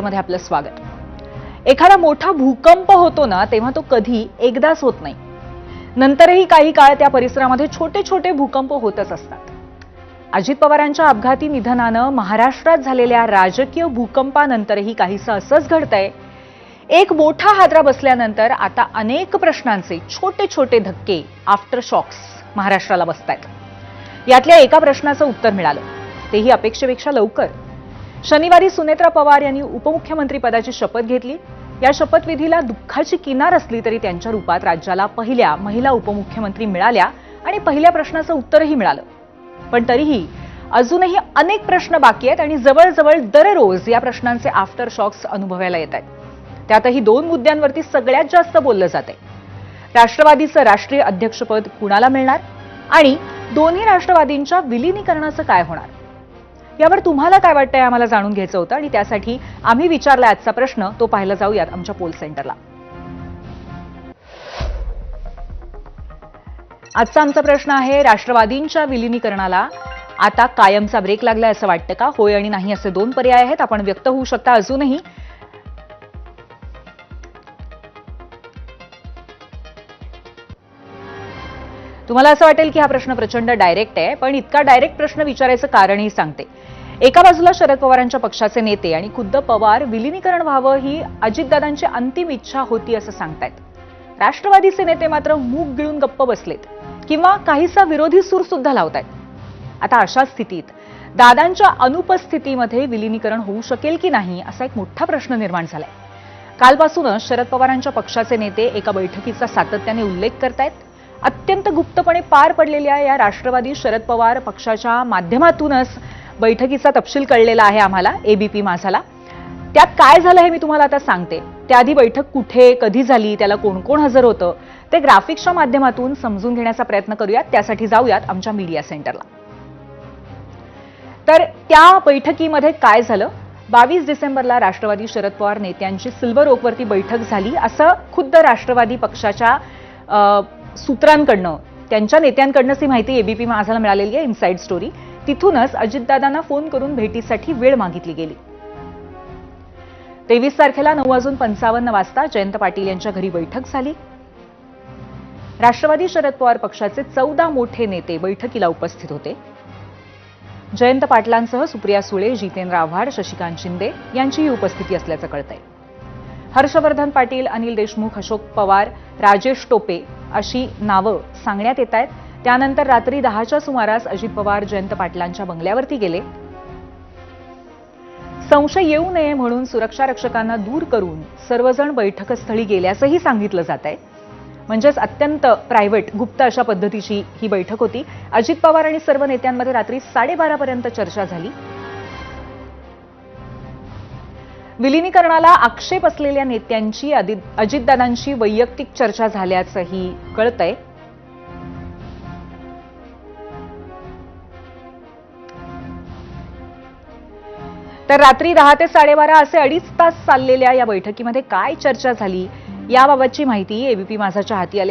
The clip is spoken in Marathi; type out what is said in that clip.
मध्ये आपलं स्वागत। एखादा मोठा भूकंप होतो ना तेव्हा तो कधी एकदाच होत नाही, नंतरही काही काळ त्या परिसरामध्ये छोटे छोटे भूकंप होतच असतात। अजित पवारांच्या अपघाती निधनानं महाराष्ट्रात झालेल्या राजकीय भूकंपानंतरही काहीसं असंच घडतंय। एक मोठा हादरा बसल्यानंतर आता अनेक प्रश्नांचे छोटे छोटे धक्के आफ्टर शॉक्स महाराष्ट्राला बसतायत। यातल्या एका प्रश्नाचं उत्तर मिळालं, तेही अपेक्षेपेक्षा लवकर। शनिवारी सुनेत्रा पवार यांनी उपमुख्यमंत्री पदाची शपथ घेतली। या शपथविधीला दुःखाची किनार असली तरी त्यांच्या रूपात राज्याला पहिल्या महिला उपमुख्यमंत्री मिळाल्या आणि पहिल्या प्रश्नाचं उत्तरही मिळालं। पण तरीही अजूनही अनेक प्रश्न बाकी आहेत आणि जवळजवळ दररोज या प्रश्नांचे आफ्टर शॉक्स अनुभवायला येत आहेत। त्यातही दोन मुद्द्यांवरती सगळ्यात जास्त बोललं जातंय। राष्ट्रवादीचं राष्ट्रीय अध्यक्षपद कुणाला मिळणार आणि दोन्ही राष्ट्रवादींच्या विलीनीकरणाचं काय होणार, यावर तुम्हाला काय वाटतंय आम्हाला जाणून घ्यायचं होतं आणि त्यासाठी आम्ही विचारला आजचा प्रश्न। तो पाहायला जाऊयात आमच्या पोल सेंटरला। आजचा आमचा प्रश्न आहे, राष्ट्रवादींच्या विलीनीकरणाला आता कायमचा ब्रेक लागलाय असं वाटतं का? होय आणि नाही असे दोन पर्याय आहेत, आपण व्यक्त होऊ शकता अजूनही। तुम्हाला असं वाटेल की हा प्रश्न प्रचंड डायरेक्ट आहे, पण इतका डायरेक्ट प्रश्न विचारायचं कारणही सांगते। एका बाजूला शरद पवारांच्या पक्षाचे नेते आणि खुद्द पवार विलीनीकरण व्हावं ही अजितदादांची अंतिम इच्छा होती असं सांगतायत। राष्ट्रवादीचे नेते मात्र मूग गिळून गप्प बसलेत किंवा काहीसा विरोधी सूर सुद्धा लावतायत। आता अशा स्थितीत दादांच्या अनुपस्थितीमध्ये विलीनीकरण होऊ शकेल की नाही असा एक मोठा प्रश्न निर्माण झालाय। कालपासूनच शरद पवारांच्या पक्षाचे नेते एका बैठकीचा सातत्याने उल्लेख करतायत। अत्यंत गुप्तपणे पार पडलेल्या या राष्ट्रवादी शरद पवार पक्षाच्या माध्यमातूनच बैठकीचा तपशील कळलेला आहे आम्हाला, एबीपी माझाला। त्यात काय झालं हे मी तुम्हाला आता सांगते। त्याआधी बैठक कुठे कधी झाली, त्याला कोण कोण हजर होतं ते ग्राफिक्सच्या माध्यमातून समजून घेण्याचा प्रयत्न करूयात। त्यासाठी जाऊयात आमच्या मीडिया सेंटरला। तर त्या बैठकीमध्ये काय झालं, 22 डिसेंबरला राष्ट्रवादी शरद पवार नेत्यांची सिल्वर ओकवरती बैठक झाली असं खुद्द राष्ट्रवादी पक्षाच्या सूत्रांकडनं, त्यांच्या नेत्यांकडनंच ही माहिती एबीपी माझाला मिळालेली आहे, इनसाइड स्टोरी। तिथूनच अजितदादांना फोन करून भेटीसाठी वेळ मागितली गेली। 23 तारखेला 9:55 वाजता जयंत पाटील यांच्या घरी बैठक झाली। राष्ट्रवादी शरद पवार पक्षाचे 14 मोठे नेते बैठकीला उपस्थित होते। जयंत पाटलांसह सुप्रिया सुळे, जितेंद्र आव्हाड, शशिकांत शिंदे यांचीही उपस्थिती असल्याचं कळतंय। हर्षवर्धन पाटील, अनिल देशमुख, अशोक पवार, राजेश टोपे अशी नावं सांगण्यात येत आहेत। त्यानंतर रात्री 10च्या सुमारास अजित पवार जयंत पाटलांच्या बंगल्यावरती गेले। संशय येऊ नये म्हणून सुरक्षा रक्षकांना दूर करून सर्वजण बैठकस्थळी गेल्याचंही सांगितलं जात आहे। म्हणजेच अत्यंत प्रायव्हेट, गुप्त अशा पद्धतीची ही बैठक होती। अजित पवार आणि सर्व नेत्यांमध्ये रात्री 12:30 पर्यंत चर्चा झाली। विलीनीकरणाला आक्षेप असलेल्या नेत्यांची अजितदादांशी वैयक्तिक चर्चा झाल्याचंही कळतंय। तर रात्री 10 ते 12:30 असे 2.5 तास चाललेल्या या बैठकीमध्ये काय चर्चा झाली याबाबतची माहिती एबीपी माझाच्या हाती आली।